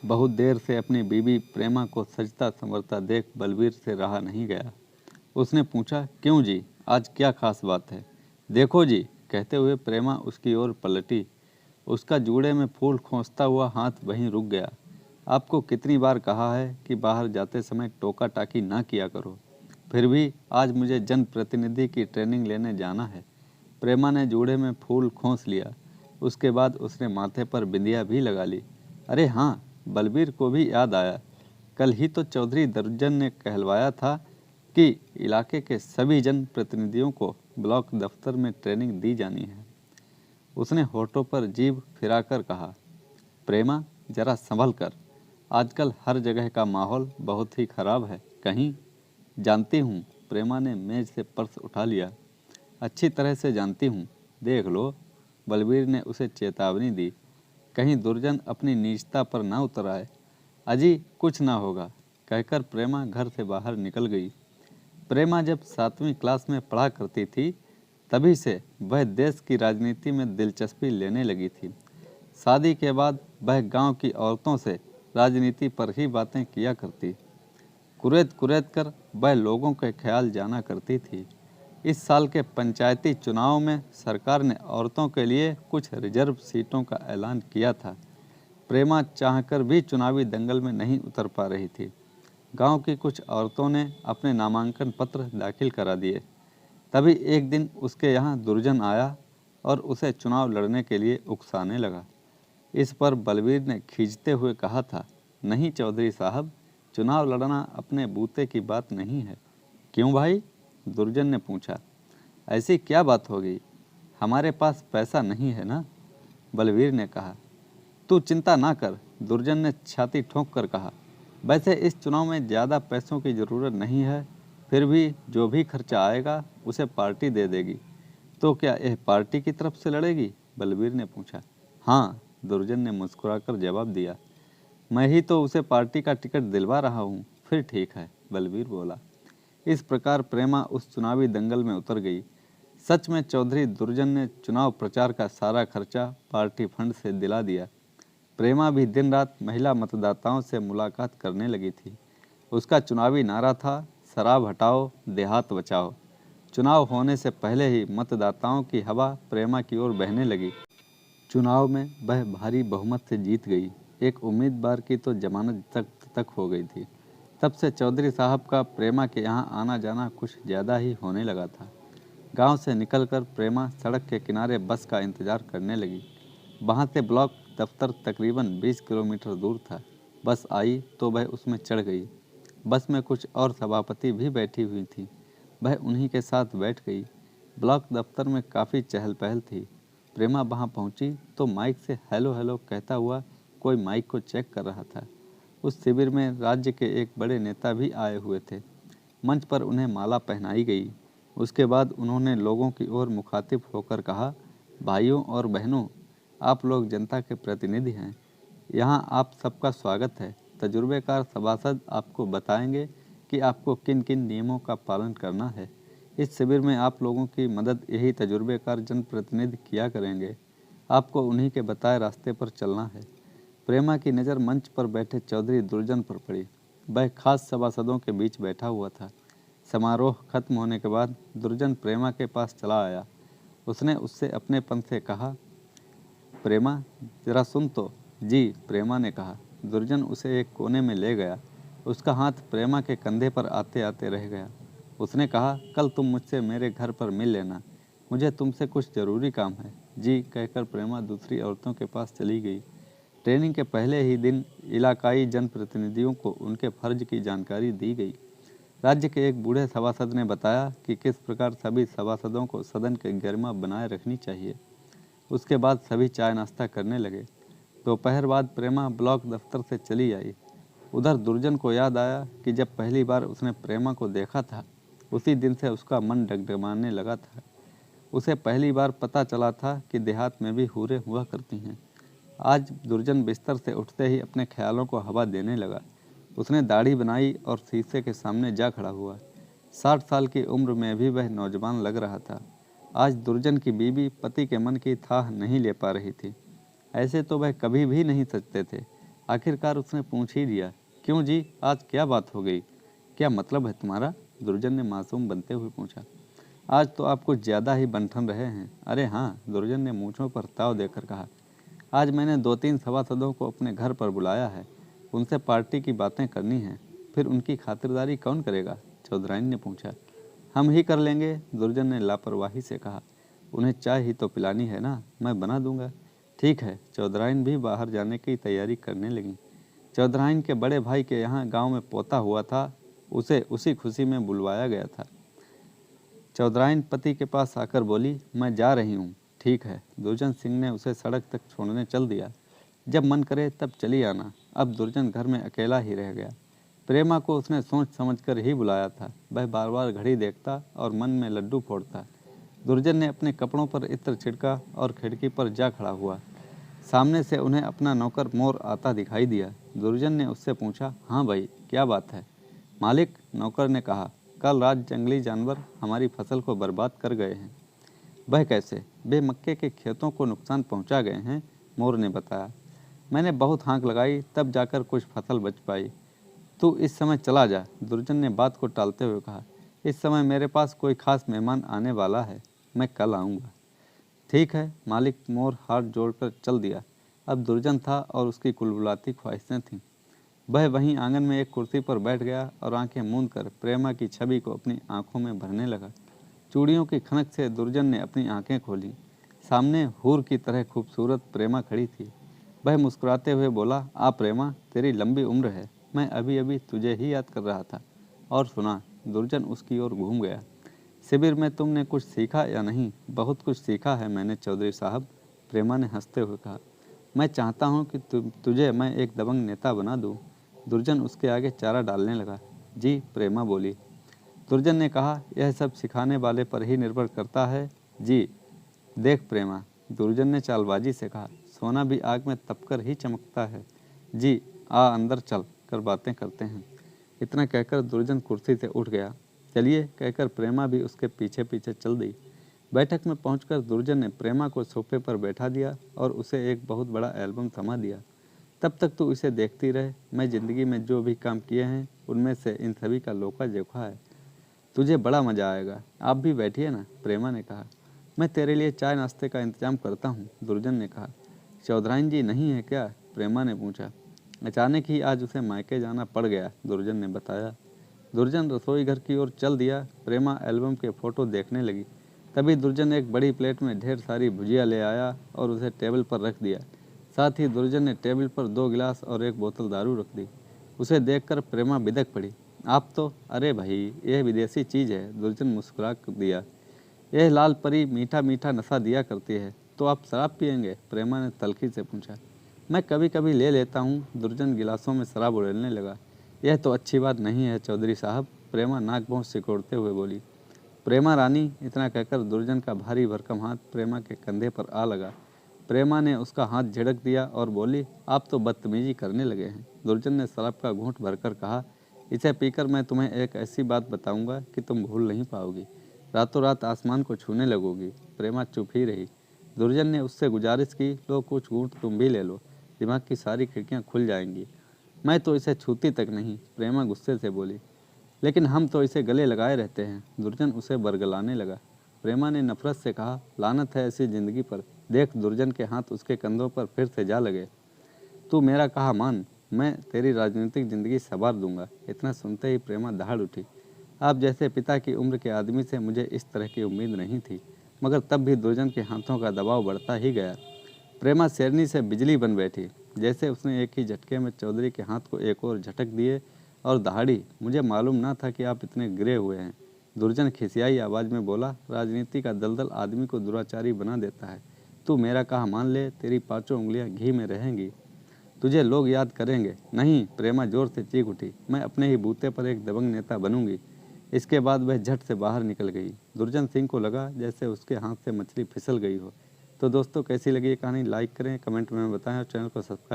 बहुत देर से अपनी बीवी प्रेमा को सजता संवरता देख बलवीर से रहा नहीं गया। उसने पूछा, क्यों जी, आज क्या खास बात है? देखो जी, कहते हुए प्रेमा उसकी ओर पलटी। उसका जूड़े में फूल खोंचता हुआ हाथ वहीं रुक गया। आपको कितनी बार कहा है कि बाहर जाते समय टोका टाकी ना किया करो, फिर भी आज मुझे जनप्रतिनिधि की ट्रेनिंग लेने जाना है। प्रेमा ने जूड़े में फूल खोस लिया। उसके बाद उसने माथे पर बिंदिया भी लगा ली। अरे हाँ, बलबीर को भी याद आया, कल ही तो चौधरी दर्जन ने कहलवाया था कि इलाके के सभी जनप्रतिनिधियों को ब्लॉक दफ्तर में ट्रेनिंग दी जानी है। उसने होठों पर जीभ फिराकर कहा, प्रेमा जरा संभल कर, आजकल हर जगह का माहौल बहुत ही खराब है। कहीं जानती हूँ, प्रेमा ने मेज से पर्स उठा लिया। अच्छी तरह से जानती हूँ, देख लो, बलबीर ने उसे चेतावनी दी। कहीं दुर्जन अपनी नीचता पर ना उतर आए। अजी कुछ ना होगा, कहकर प्रेमा घर से बाहर निकल गई। प्रेमा जब 7वीं क्लास में पढ़ा करती थी, तभी से वह देश की राजनीति में दिलचस्पी लेने लगी थी। शादी के बाद वह गांव की औरतों से राजनीति पर ही बातें किया करती। कुरेद कुरेद कर वह लोगों के ख्याल जाना करती थी। इस साल के पंचायती चुनाव में सरकार ने औरतों के लिए कुछ रिजर्व सीटों का ऐलान किया था। प्रेमा चाहकर भी चुनावी दंगल में नहीं उतर पा रही थी। गांव की कुछ औरतों ने अपने नामांकन पत्र दाखिल करा दिए। तभी एक दिन उसके यहाँ दुर्जन आया और उसे चुनाव लड़ने के लिए उकसाने लगा। इस पर बलवीर ने खींचते हुए कहा था, नहीं चौधरी साहब, चुनाव लड़ना अपने बूते की बात नहीं है। क्यों भाई? दुर्जन ने पूछा। ऐसी क्या बात हो गई? हमारे पास पैसा नहीं है ना? बलवीर ने कहा। तू चिंता ना कर, दुर्जन ने छाती ठोंक कर कहा। वैसे इस चुनाव में ज़्यादा पैसों की ज़रूरत नहीं है, फिर भी जो भी खर्चा आएगा उसे पार्टी दे देगी। तो क्या यह पार्टी की तरफ से लड़ेगी? बलवीर ने पूछा। हाँ, दुर्जन ने मुस्कुराकर जवाब दिया। मैं ही तो उसे पार्टी का टिकट दिलवा रहा हूँ। फिर ठीक है, बलवीर बोला। इस प्रकार प्रेमा उस चुनावी दंगल में उतर गई। सच में चौधरी दुर्जन ने चुनाव प्रचार का सारा खर्चा पार्टी फंड से दिला दिया। प्रेमा भी दिन रात महिला मतदाताओं से मुलाकात करने लगी थी। उसका चुनावी नारा था, शराब हटाओ, देहात बचाओ। चुनाव होने से पहले ही मतदाताओं की हवा प्रेमा की ओर बहने लगी। चुनाव में वह भारी बहुमत से जीत गई। एक उम्मीदवार की तो जमानत तक हो गई थी। तब से चौधरी साहब का प्रेमा के यहाँ आना जाना कुछ ज़्यादा ही होने लगा था। गांव से निकलकर प्रेमा सड़क के किनारे बस का इंतजार करने लगी। वहाँ से ब्लॉक दफ्तर तकरीबन 20 किलोमीटर दूर था। बस आई तो वह उसमें चढ़ गई। बस में कुछ और सभापति भी बैठी हुई थी। वह उन्हीं के साथ बैठ गई। ब्लॉक दफ्तर में काफ़ी चहल पहल थी। प्रेमा वहाँ पहुँची तो माइक से हेलो हेलो कहता हुआ कोई माइक को चेक कर रहा था। उस शिविर में राज्य के एक बड़े नेता भी आए हुए थे। मंच पर उन्हें माला पहनाई गई। उसके बाद उन्होंने लोगों की ओर मुखातिब होकर कहा, भाइयों और बहनों, आप लोग जनता के प्रतिनिधि हैं। यहाँ आप सबका स्वागत है। तजुर्बेकार सभासद आपको बताएंगे कि आपको किन किन नियमों का पालन करना है। इस शिविर में आप लोगों की मदद यही तजुर्बेकार जनप्रतिनिधि किया करेंगे। आपको उन्हीं के बताए रास्ते पर चलना है। प्रेमा की नज़र मंच पर बैठे चौधरी दुर्जन पर पड़ी। वह खास सभासदों के बीच बैठा हुआ था। समारोह खत्म होने के बाद दुर्जन प्रेमा के पास चला आया। उसने उससे अपनेपन से कहा, प्रेमा जरा सुन तो। जी, प्रेमा ने कहा। दुर्जन उसे एक कोने में ले गया। उसका हाथ प्रेमा के कंधे पर आते आते रह गया। उसने कहा, कल तुम मुझसे मेरे घर पर मिल लेना, मुझे तुमसे कुछ ज़रूरी काम है। जी, कहकर प्रेमा दूसरी औरतों के पास चली गई। ट्रेनिंग के पहले ही दिन इलाकाई जनप्रतिनिधियों को उनके फर्ज की जानकारी दी गई। राज्य के एक बूढ़े सभासद ने बताया कि किस प्रकार सभी सभासदों को सदन की गरिमा बनाए रखनी चाहिए। उसके बाद सभी चाय नाश्ता करने लगे। दोपहर बाद प्रेमा ब्लॉक दफ्तर से चली आई। उधर दुर्जन को याद आया कि जब पहली बार उसने प्रेमा को देखा था, उसी दिन से उसका मन डगडगाने लगा था। उसे पहली बार पता चला था कि देहात में भी हूरें हुआ करती हैं। आज दुर्जन बिस्तर से उठते ही अपने ख्यालों को हवा देने लगा। उसने दाढ़ी बनाई और शीशे के सामने जा खड़ा हुआ। 60 साल की उम्र में भी वह नौजवान लग रहा था। आज दुर्जन की बीवी पति के मन की थाह नहीं ले पा रही थी। ऐसे तो वह कभी भी नहीं सचते थे, आखिरकार उसने पूछ ही दिया, क्यों जी, आज क्या बात हो गई? क्या मतलब है तुम्हारा? दुर्जन ने मासूम बनते हुए पूछा। आज तो आप कुछ ज़्यादा ही बन-ठन रहे हैं। अरे हाँ, दुर्जन ने मूँछों पर ताव देकर कहा। आज मैंने 2-3 सभासदों को अपने घर पर बुलाया है। उनसे पार्टी की बातें करनी हैं। फिर उनकी खातिरदारी कौन करेगा? चौधराइन ने पूछा। हम ही कर लेंगे, दुर्जन ने लापरवाही से कहा। उन्हें चाय ही तो पिलानी है ना, मैं बना दूंगा। ठीक है। चौधराइन भी बाहर जाने की तैयारी करने लगी। चौधराइन के बड़े भाई के यहाँ गांव में पोता हुआ था, उसे उसी खुशी में बुलवाया गया था। चौधराइन पति के पास आकर बोली, मैं जा रही हूँ। ठीक है। दुर्जन सिंह ने उसे सड़क तक छोड़ने चल दिया। जब मन करे तब चली आना। अब दुर्जन घर में अकेला ही रह गया। प्रेमा को उसने सोच समझकर ही बुलाया था। वह बार बार घड़ी देखता और मन में लड्डू फोड़ता। दुर्जन ने अपने कपड़ों पर इत्र छिड़का और खिड़की पर जा खड़ा हुआ। सामने से उन्हें अपना नौकर मोर आता दिखाई दिया। दुर्जन ने उससे पूछा, हाँ भाई, क्या बात है? मालिक, नौकर ने कहा, कल रात जंगली जानवर हमारी फसल को बर्बाद कर गए हैं। वह कैसे? वे मक्के के खेतों को नुकसान पहुंचा गए हैं, मोर ने बताया। मैंने बहुत हाँक लगाई, तब जाकर कुछ फसल बच पाई। तू इस समय चला जा, दुर्जन ने बात को टालते हुए कहा। इस समय मेरे पास कोई खास मेहमान आने वाला है, मैं कल आऊँगा। ठीक है, मालिक मोर हाथ जोड़कर चल दिया। अब दुर्जन था और उसकी कुलबुलाती ख्वाहिशें थीं। वह वहीं आंगन में एक कुर्सी पर बैठ गया और आंखें मूंद कर प्रेमा की छवि को अपनी आंखों में भरने लगा। चूड़ियों की खनक से दुर्जन ने अपनी आंखें खोली। सामने हूर की तरह खूबसूरत प्रेमा खड़ी थी। वह मुस्कुराते हुए बोला, आ प्रेमा, तेरी लंबी उम्र है। मैं अभी अभी तुझे ही याद कर रहा था। और सुना। दुर्जन उसकी ओर घूम गया। शिविर में तुमने कुछ सीखा या नहीं? बहुत कुछ सीखा है मैंने चौधरी साहब, प्रेमा ने हंसते हुए कहा। मैं चाहता हूँ कि तुझे मैं एक दबंग नेता बना दूँ। दुर्जन उसके आगे चारा डालने लगा। जी, प्रेमा बोली। दुर्जन ने कहा, यह सब सिखाने वाले पर ही निर्भर करता है। जी। देख प्रेमा, दुर्जन ने चालबाजी से कहा, सोना भी आग में तपकर ही चमकता है। जी, आ अंदर चल कर बातें करते हैं। इतना कहकर दुर्जन कुर्सी से उठ गया। चलिए कहकर प्रेमा भी उसके पीछे पीछे चल दी। बैठक में पहुंचकर दुर्जन ने प्रेमा को सोफे पर बैठा दिया और उसे एक बहुत बड़ा एल्बम थमा दिया। तब तक तू इसे देखती रहे। मैं ज़िंदगी में जो भी काम किए हैं उनमें से इन सभी का लोका जोखा है। तुझे बड़ा मज़ा आएगा। आप भी बैठिए ना, प्रेमा ने कहा। मैं तेरे लिए चाय नाश्ते का इंतजाम करता हूँ, दुर्जन ने कहा। चौधराइन जी नहीं है क्या? प्रेमा ने पूछा। अचानक ही आज उसे मायके जाना पड़ गया, दुर्जन ने बताया। दुर्जन रसोई घर की ओर चल दिया। प्रेमा एल्बम के फ़ोटो देखने लगी। तभी दुर्जन एक बड़ी प्लेट में ढेर सारी भुजिया ले आया और उसे टेबल पर रख दिया। साथ ही दुर्जन ने टेबल पर 2 गिलास और एक बोतल दारू रख दी। उसे देखकर प्रेमा बिदक पड़ी। आप तो, अरे भाई, यह विदेशी चीज़ है, दुर्जन मुस्कुरा दिया। यह लाल परी मीठा मीठा नशा दिया करती है। तो आप शराब पियेंगे? प्रेमा ने तल्खी से पूछा। मैं कभी कभी ले लेता हूँ, दुर्जन गिलासों में शराब उड़ेलने लगा। यह तो अच्छी बात नहीं है चौधरी साहब, प्रेमा नाक भौं सिकोड़ते हुए बोली। प्रेमा रानी, इतना कहकर दुर्जन का भारी भरकम हाथ प्रेमा के कंधे पर आ लगा। प्रेमा ने उसका हाथ झिड़क दिया और बोली, आप तो बदतमीजी करने लगे हैं। दुर्जन ने शराब का घूंट भरकर कहा, इसे पीकर मैं तुम्हें एक ऐसी बात बताऊंगा कि तुम भूल नहीं पाओगी। रातों रात आसमान को छूने लगोगी। प्रेमा चुप ही रही। दुर्जन ने उससे गुजारिश की, लो कुछ घूंट तुम भी ले लो, दिमाग की सारी खिड़कियां खुल जाएंगी। मैं तो इसे छूती तक नहीं, प्रेमा गुस्से से बोली। लेकिन हम तो इसे गले लगाए रहते हैं, दुर्जन उसे बरगलाने लगा। प्रेमा ने नफरत से कहा, लानत है ऐसी जिंदगी पर। देख, दुर्जन के हाथ उसके कंधों पर फिर से जा लगे। तू मेरा कहा मान, मैं तेरी राजनीतिक जिंदगी संवार दूंगा। इतना सुनते ही प्रेमा दहाड़ उठी। आप जैसे पिता की उम्र के आदमी से मुझे इस तरह की उम्मीद नहीं थी, मगर तब भी दुर्जन के हाथों का दबाव बढ़ता ही गया। प्रेमा शेरनी से बिजली बन बैठी। जैसे उसने एक ही झटके में चौधरी के हाथ को एक और झटक दिए और दहाड़ी, मुझे मालूम ना था कि आप इतने गिरे हुए हैं। दुर्जन खिसियाई आवाज़ में बोला, राजनीति का दलदल आदमी को दुराचारी बना देता है। तू मेरा कहा मान ले, तेरी 5 उंगलियां घी में रहेंगी, तुझे लोग याद करेंगे। नहीं, प्रेमा जोर से चीख उठी, मैं अपने ही बूते पर एक दबंग नेता बनूंगी। इसके बाद वह झट से बाहर निकल गई। दुर्जन सिंह को लगा जैसे उसके हाथ से मछली फिसल गई हो। तो दोस्तों, कैसी लगी ये कहानी? लाइक करें, कमेंट में बताएं और चैनल को सब्सक्राइब